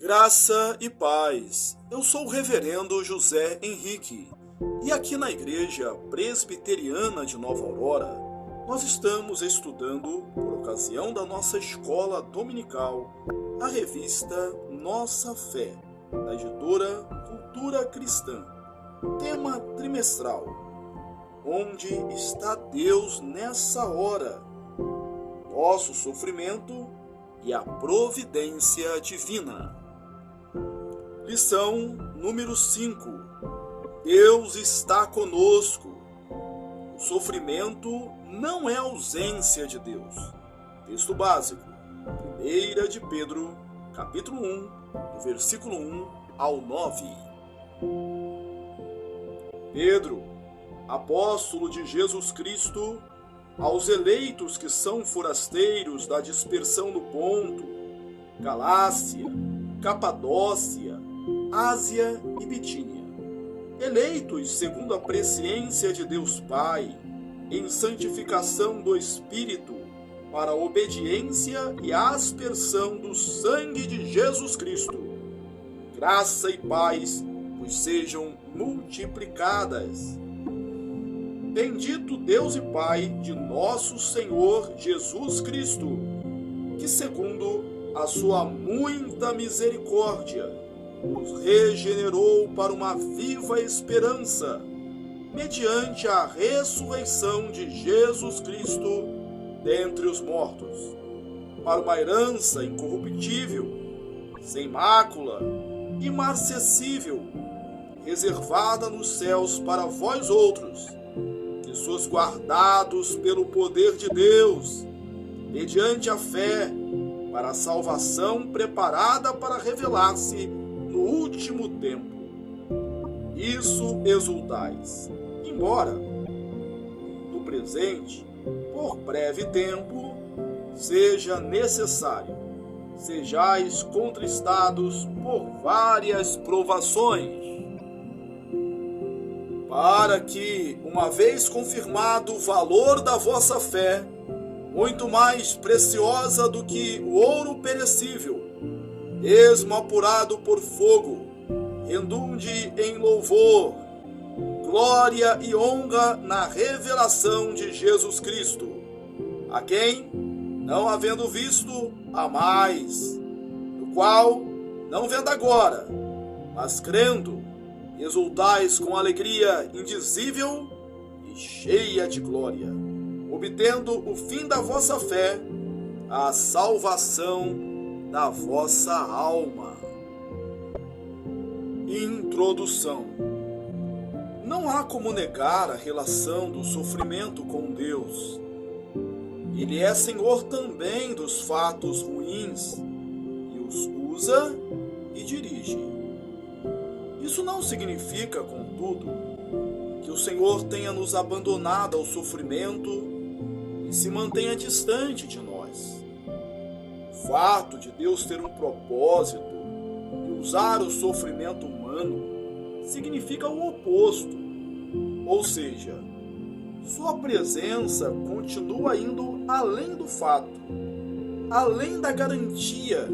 Graça e paz. Eu sou o reverendo José Henrique e aqui na Igreja Presbiteriana de Nova Aurora nós estamos estudando, por ocasião da nossa escola dominical, a revista Nossa Fé, da editora Cultura Cristã, tema trimestral: Onde está Deus nessa hora? Nosso sofrimento e a providência divina. Lição número 5. Deus está conosco. O sofrimento não é ausência de Deus. Texto básico: 1 de Pedro, capítulo 1, do versículo 1 ao 9. Pedro, apóstolo de Jesus Cristo, aos eleitos que são forasteiros da dispersão do Ponto, Galácia, Capadócia, Ásia e Bitínia, eleitos segundo a presciência de Deus Pai, em santificação do Espírito, para a obediência e a aspersão do sangue de Jesus Cristo. Graça e paz vos sejam multiplicadas. Bendito Deus e Pai de nosso Senhor Jesus Cristo, que segundo a sua muita misericórdia nos regenerou para uma viva esperança, mediante a ressurreição de Jesus Cristo dentre os mortos, para uma herança incorruptível, sem mácula, imarcessível, reservada nos céus para vós outros, que sois guardados pelo poder de Deus, mediante a fé, para a salvação preparada para revelar-se no último tempo. Isso exultais, embora, no presente, por breve tempo, seja necessário, sejais contristados por várias provações, para que, uma vez confirmado o valor da vossa fé, muito mais preciosa do que o ouro perecível, mesmo apurado por fogo, redunde em louvor, glória e honra na revelação de Jesus Cristo, a quem, não havendo visto, amais, no qual, não vendo agora, mas crendo, exultais com alegria indizível e cheia de glória, obtendo o fim da vossa fé, a salvação da vossa alma. Introdução. Não há como negar a relação do sofrimento com Deus. Ele é Senhor também dos fatos ruins e os usa e dirige. Isso não significa, contudo, que o Senhor tenha nos abandonado ao sofrimento e se mantenha distante de nós. O fato de Deus ter um propósito e usar o sofrimento humano significa o oposto, ou seja, sua presença continua indo além do fato, além da garantia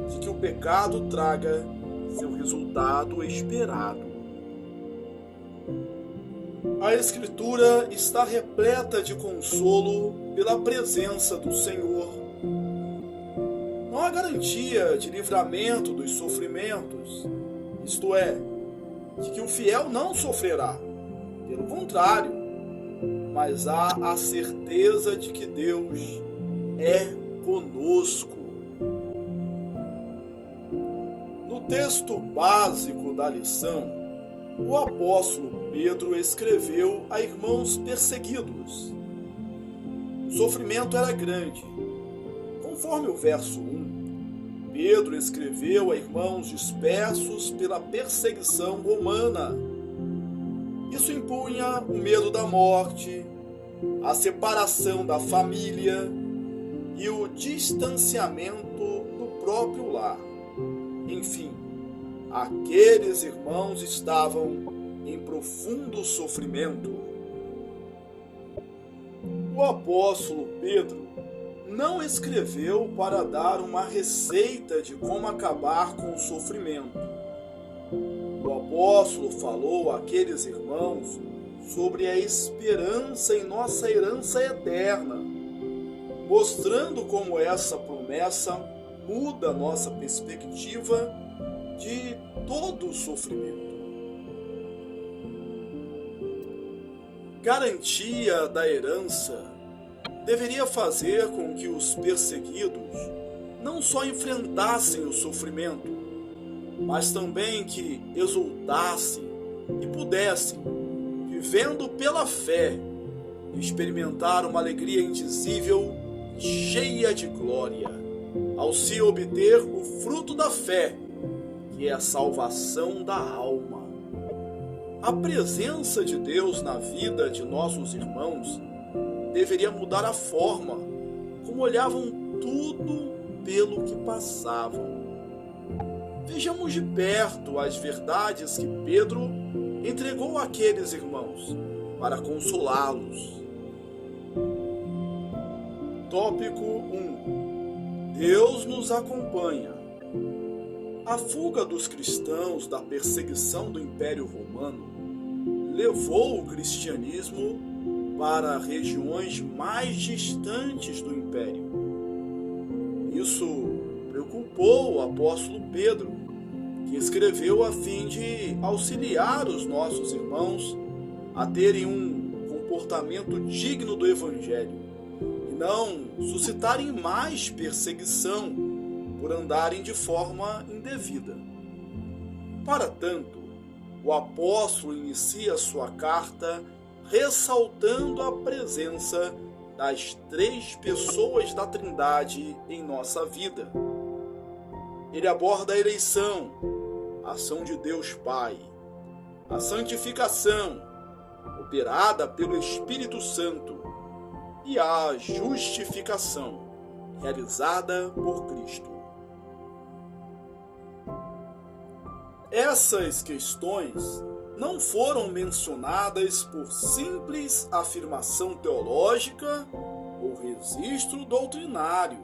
de que o pecado traga seu resultado esperado. A Escritura está repleta de consolo pela presença do Senhor. Não há garantia de livramento dos sofrimentos, isto é, de que o fiel não sofrerá. Pelo contrário, mas há a certeza de que Deus é conosco. No texto básico da lição, o apóstolo Pedro escreveu a irmãos perseguidos. O sofrimento era grande. Conforme o verso 1, Pedro escreveu a irmãos dispersos pela perseguição romana. Isso impunha o medo da morte, a separação da família e o distanciamento do próprio lar. Enfim, aqueles irmãos estavam em profundo sofrimento. O apóstolo Pedro não escreveu para dar uma receita de como acabar com o sofrimento. O apóstolo falou àqueles irmãos sobre a esperança em nossa herança eterna, mostrando como essa promessa muda nossa perspectiva de todo o sofrimento. Garantia da herança deveria fazer com que os perseguidos não só enfrentassem o sofrimento, mas também que exultassem e pudessem, vivendo pela fé, experimentar uma alegria indizível e cheia de glória, ao se obter o fruto da fé, que é a salvação da alma. A presença de Deus na vida de nossos irmãos deveria mudar a forma como olhavam tudo pelo que passavam. Vejamos de perto as verdades que Pedro entregou àqueles irmãos para consolá-los. Tópico 1. Deus nos acompanha. A fuga dos cristãos da perseguição do Império Romano levou o cristianismo para regiões mais distantes do Império. Isso preocupou o apóstolo Pedro, que escreveu a fim de auxiliar os nossos irmãos a terem um comportamento digno do Evangelho e não suscitarem mais perseguição por andarem de forma indevida. Para tanto, o apóstolo inicia sua carta ressaltando a presença das três pessoas da Trindade em nossa vida. Ele aborda a eleição, a ação de Deus Pai, a santificação, operada pelo Espírito Santo, e a justificação, realizada por Cristo. Essas questões não foram mencionadas por simples afirmação teológica ou registro doutrinário.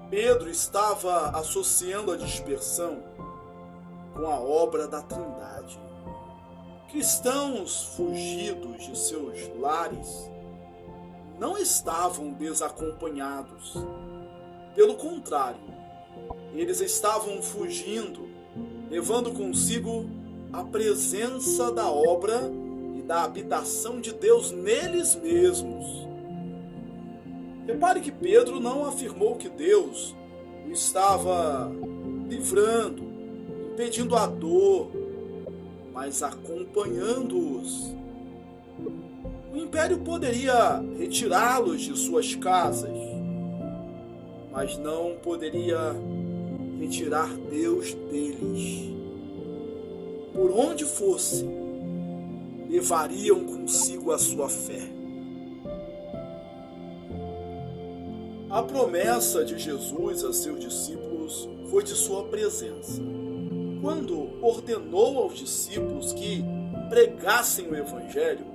Pedro estava associando a dispersão com a obra da Trindade. Cristãos fugidos de seus lares não estavam desacompanhados. Pelo contrário, eles estavam fugindo, levando consigo a presença da obra e da habitação de Deus neles mesmos. Repare que Pedro não afirmou que Deus o estava livrando, impedindo a dor, mas acompanhando-os. O império poderia retirá-los de suas casas, mas não poderia retirar Deus deles. Por onde fosse, levariam consigo a sua fé. A promessa de Jesus a seus discípulos foi de sua presença. Quando ordenou aos discípulos que pregassem o Evangelho,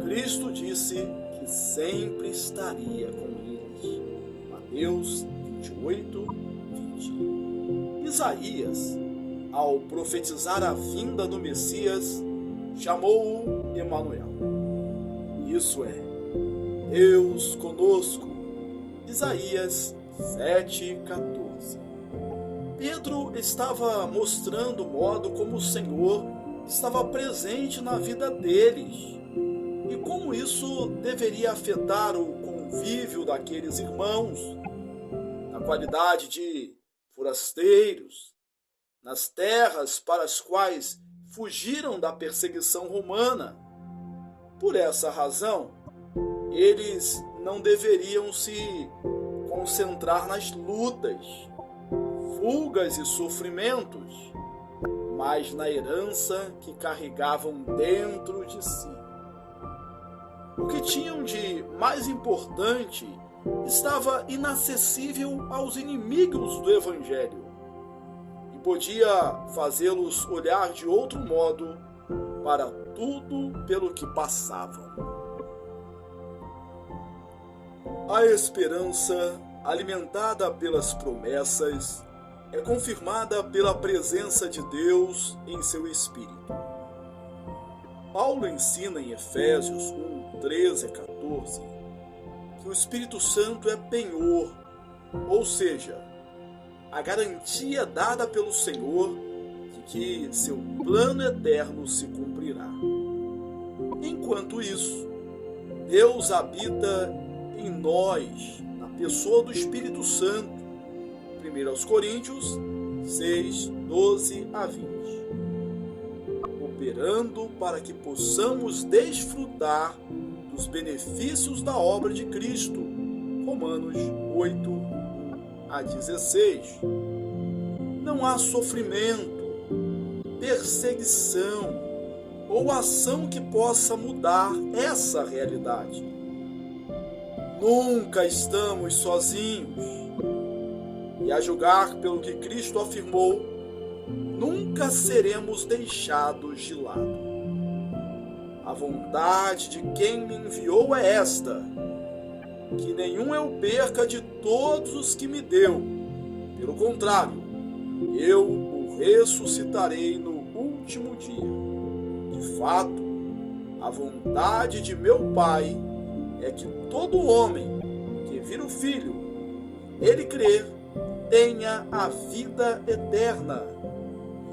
Cristo disse que sempre estaria com eles. Mateus 28, 20. Isaías, ao profetizar a vinda do Messias, chamou-o Emanuel. Isso é, Deus conosco. Isaías 7,14. Pedro estava mostrando o modo como o Senhor estava presente na vida deles e como isso deveria afetar o convívio daqueles irmãos, na qualidade de forasteiros, nas terras para as quais fugiram da perseguição romana. Por essa razão, eles não deveriam se concentrar nas lutas, fugas e sofrimentos, mas na herança que carregavam dentro de si. O que tinham de mais importante estava inacessível aos inimigos do Evangelho e podia fazê-los olhar de outro modo para tudo pelo que passavam. A esperança, alimentada pelas promessas, é confirmada pela presença de Deus em seu Espírito. Paulo ensina em Efésios 1, 13 a 14 que o Espírito Santo é penhor, ou seja, a garantia dada pelo Senhor de que seu plano eterno se cumprirá. Enquanto isso, Deus habita em nós, na pessoa do Espírito Santo. 1 Coríntios 6, 12 a 20. Operando para que possamos desfrutar dos benefícios da obra de Cristo. Romanos 8, 1 a 16. Não há sofrimento, perseguição ou ação que possa mudar essa realidade. Nunca estamos sozinhos. E a julgar pelo que Cristo afirmou, nunca seremos deixados de lado. A vontade de quem me enviou é esta: que nenhum eu perca de todos os que me deu. Pelo contrário, eu o ressuscitarei no último dia. De fato, a vontade de meu Pai é que todo homem que vir o Filho, ele crer, tenha a vida eterna.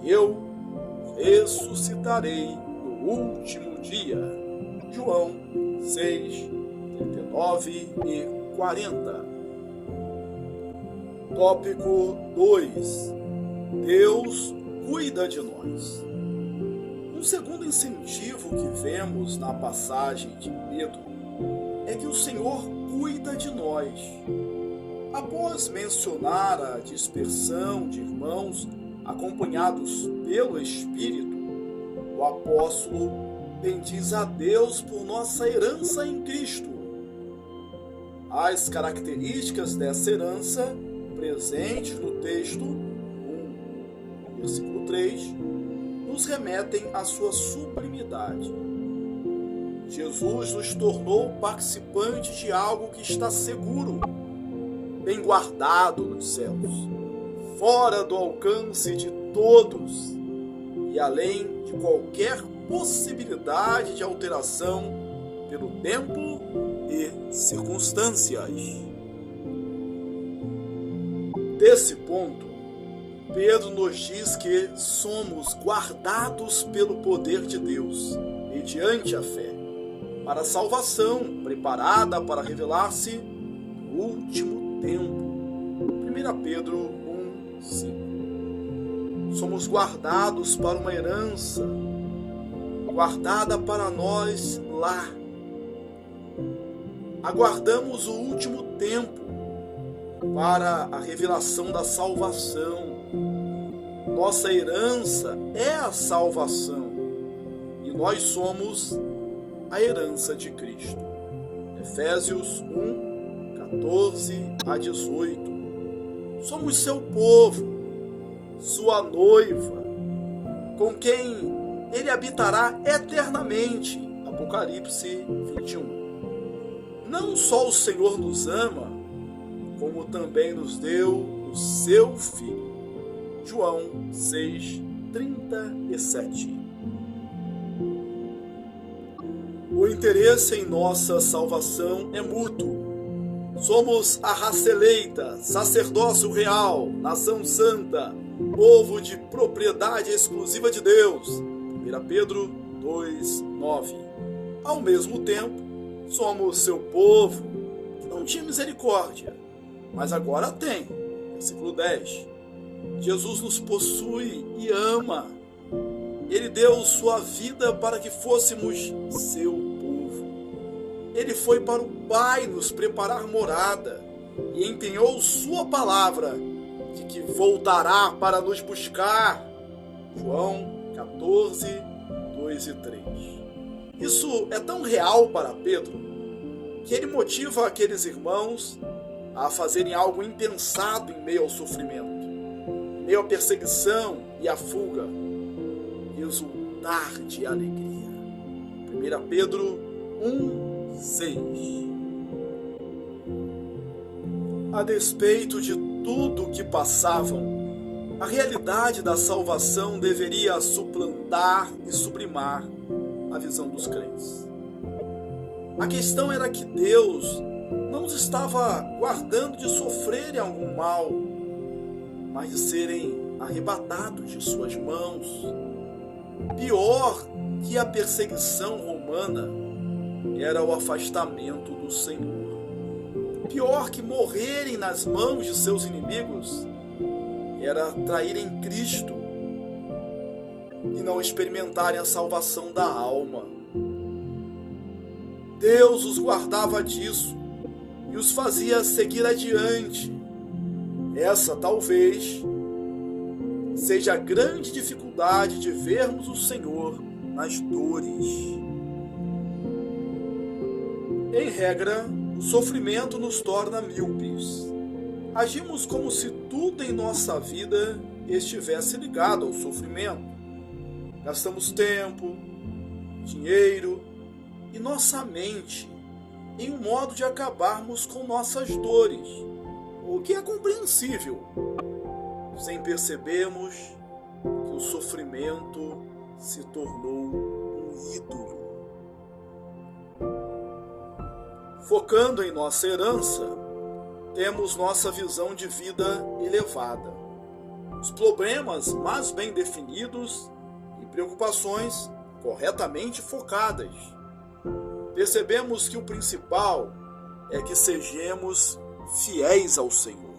Eu o ressuscitarei no último dia. João 6, 39 e 40. Tópico 2. Deus cuida de nós. Um segundo incentivo que vemos na passagem de Pedro é que o Senhor cuida de nós. Após mencionar a dispersão de irmãos acompanhados pelo Espírito, o apóstolo bendiz a Deus por nossa herança em Cristo. As características dessa herança, presentes no texto 1, versículo 3, nos remetem à sua sublimidade. Jesus nos tornou participantes de algo que está seguro, bem guardado nos céus, fora do alcance de todos e além de qualquer possibilidade de alteração pelo tempo e circunstâncias. Desse ponto, Pedro nos diz que somos guardados pelo poder de Deus, mediante a fé, para a salvação preparada para revelar-se no último tempo. 1 Pedro 1, 5. Somos guardados para uma herança, guardada para nós lá. Aguardamos o último tempo para a revelação da salvação. Nossa herança é a salvação e nós somos a herança de Cristo. Efésios 1, 14 a 18. Somos seu povo, sua noiva, com quem ele habitará eternamente. Apocalipse 21. Não só o Senhor nos ama, como também nos deu o seu Filho. João 6, 37. O interesse em nossa salvação é mútuo. Somos a raça eleita, sacerdócio real, nação santa, povo de propriedade exclusiva de Deus. 1 Pedro 2, 9. Ao mesmo tempo, somos seu povo, que não tinha misericórdia, mas agora tem. Versículo 10. Jesus nos possui e ama. Ele deu sua vida para que fôssemos seu povo. Ele foi para o Pai nos preparar morada e empenhou sua palavra de que voltará para nos buscar. João 14, 2 e 3. Isso é tão real para Pedro que ele motiva aqueles irmãos a fazerem algo impensado em meio ao sofrimento, em meio à perseguição e à fuga. Exultar de alegria. 1 Pedro 1, 6. A despeito de tudo o que passavam, a realidade da salvação deveria suplantar e sublimar a visão dos crentes. A questão era que Deus não os estava guardando de sofrerem algum mal, mas de serem arrebatados de suas mãos. Pior que a perseguição romana era o afastamento do Senhor. Pior que morrerem nas mãos de seus inimigos era traírem Cristo e não experimentarem a salvação da alma. Deus os guardava disso e os fazia seguir adiante. Essa talvez seja a grande dificuldade de vermos o Senhor nas dores. Em regra, o sofrimento nos torna míopes. Agimos como se tudo em nossa vida estivesse ligado ao sofrimento. Gastamos tempo, dinheiro e nossa mente em um modo de acabarmos com nossas dores, o que é compreensível, sem percebermos que o sofrimento se tornou um ídolo. Focando em nossa herança, temos nossa visão de vida elevada. Os problemas mais bem definidos e preocupações corretamente focadas. Percebemos que o principal é que sejamos fiéis ao Senhor.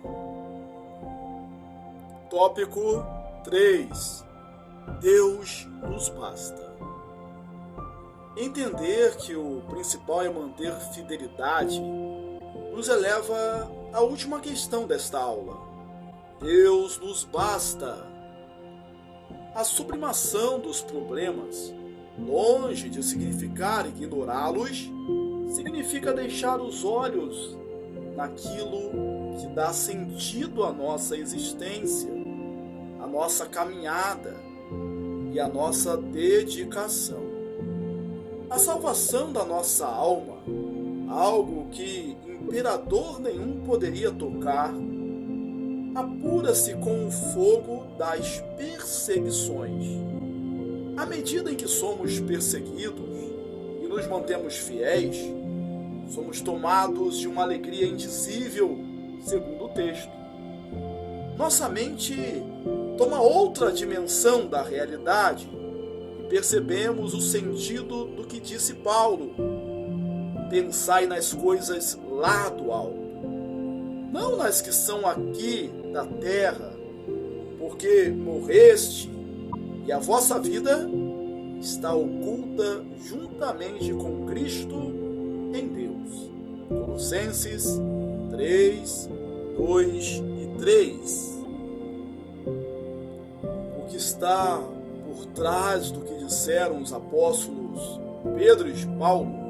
Tópico 3. Deus nos basta. Entender que o principal é manter fidelidade nos eleva à última questão desta aula. Deus nos basta. A sublimação dos problemas, longe de significar ignorá-los, significa deixar os olhos naquilo que dá sentido à nossa existência, à nossa caminhada e à nossa dedicação. A salvação da nossa alma, algo que imperador nenhum poderia tocar, apura-se com o fogo das perseguições. À medida em que somos perseguidos e nos mantemos fiéis, somos tomados de uma alegria indizível, segundo o texto. Nossa mente toma outra dimensão da realidade e percebemos o sentido do que disse Paulo. Pensai nas coisas lá do alto, não nas que são aqui da terra, porque morreste e a vossa vida está oculta juntamente com Cristo em Deus. Colossenses 3, 2 e 3. O que está por trás do que disseram os apóstolos Pedro e Paulo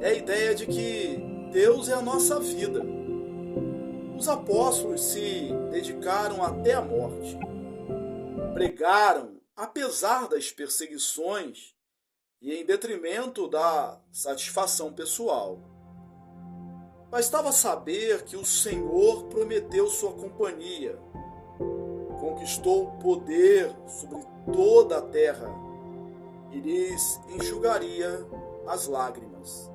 é a ideia de que Deus é a nossa vida. Os apóstolos se dedicaram até a morte. Pregaram apesar das perseguições e em detrimento da satisfação pessoal. Bastava saber que o Senhor prometeu sua companhia, conquistou o poder sobre toda a terra e lhes enxugaria as lágrimas.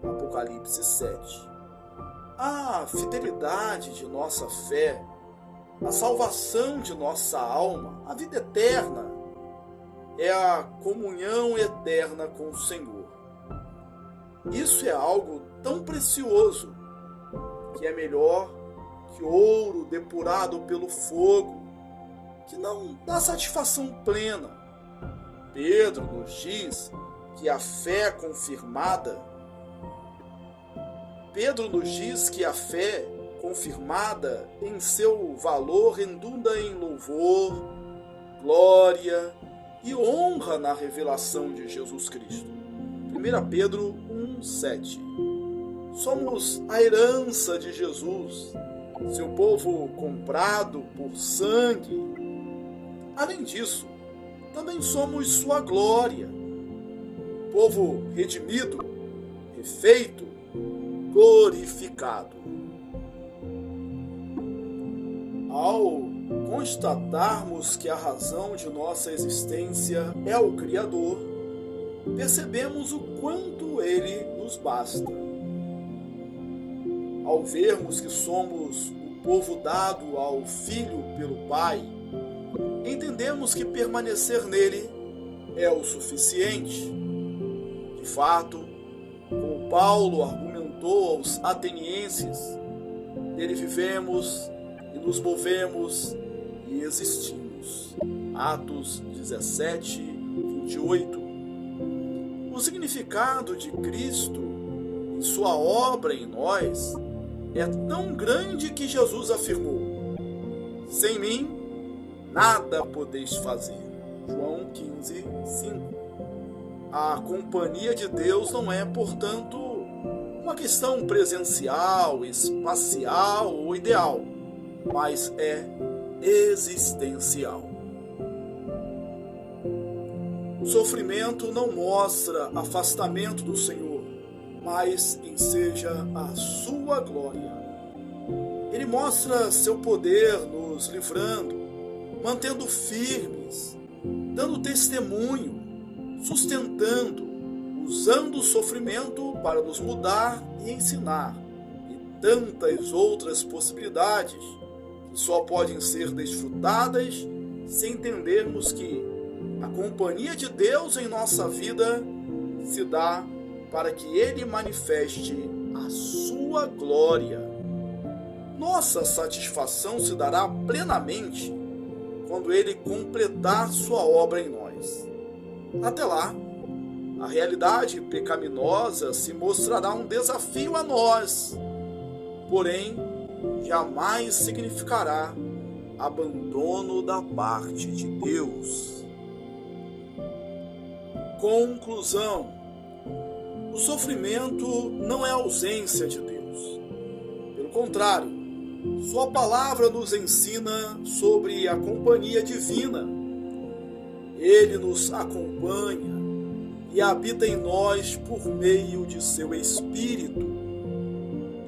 Apocalipse 7. A fidelidade de nossa fé, a salvação de nossa alma, a vida eterna, é a comunhão eterna com o Senhor. Isso é algo tão precioso que é melhor que ouro depurado pelo fogo, que não dá satisfação plena. Pedro nos diz que a fé confirmada em seu valor redunda em louvor, glória e honra na revelação de Jesus Cristo. 1 Pedro 1,7. Somos a herança de Jesus, seu povo comprado por sangue. Além disso, também somos sua glória, povo redimido, refeito, glorificado. Ao constatarmos que a razão de nossa existência é o Criador, percebemos o quanto Ele nos basta. Ao vermos que somos o povo dado ao Filho pelo Pai, entendemos que permanecer nele é o suficiente. De fato, como Paulo argumentou aos atenienses, nele vivemos e nos movemos e existimos. Atos 17, 28. O significado de Cristo e sua obra em nós é tão grande que Jesus afirmou: sem mim, nada podeis fazer. João 15, 5. A companhia de Deus não é, portanto, uma questão presencial, espacial ou ideal, mas é existencial. O sofrimento não mostra afastamento do Senhor, mas enseja a sua glória. Ele mostra seu poder nos livrando, mantendo firmes, dando testemunho, sustentando, usando o sofrimento para nos mudar e ensinar, e tantas outras possibilidades que só podem ser desfrutadas se entendermos que a companhia de Deus em nossa vida se dá para que Ele manifeste a sua glória. Nossa satisfação se dará plenamente quando Ele completar sua obra em nós. Até lá, a realidade pecaminosa se mostrará um desafio a nós, porém, jamais significará abandono da parte de Deus. Conclusão: o sofrimento não é ausência de Deus. Pelo contrário, sua palavra nos ensina sobre a companhia divina. Ele nos acompanha e habita em nós por meio de seu Espírito.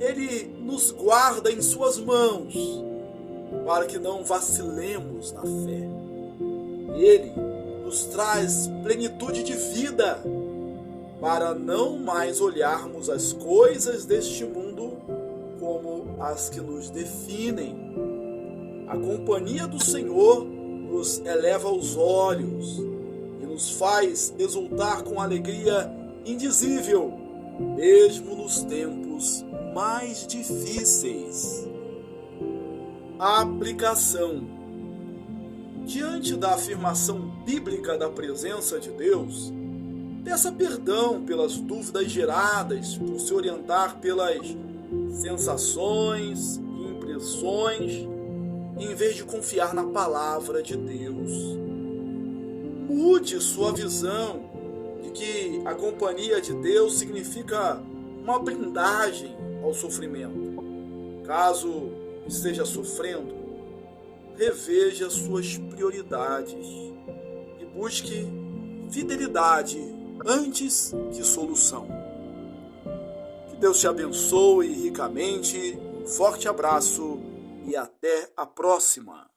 Ele nos guarda em suas mãos para que não vacilemos na fé. Ele nos traz plenitude de vida para não mais olharmos as coisas deste mundo como as que nos definem. A companhia do Senhor nos eleva os olhos e nos faz exultar com alegria indizível, mesmo nos tempos mais difíceis. Aplicação: diante da afirmação bíblica da presença de Deus, peça perdão pelas dúvidas geradas por se orientar pelas sensações e impressões, em vez de confiar na palavra de Deus. Mude sua visão de que a companhia de Deus significa uma blindagem ao sofrimento. Caso esteja sofrendo, reveja suas prioridades e busque fidelidade antes que solução. Que Deus te abençoe ricamente. Um forte abraço e até a próxima.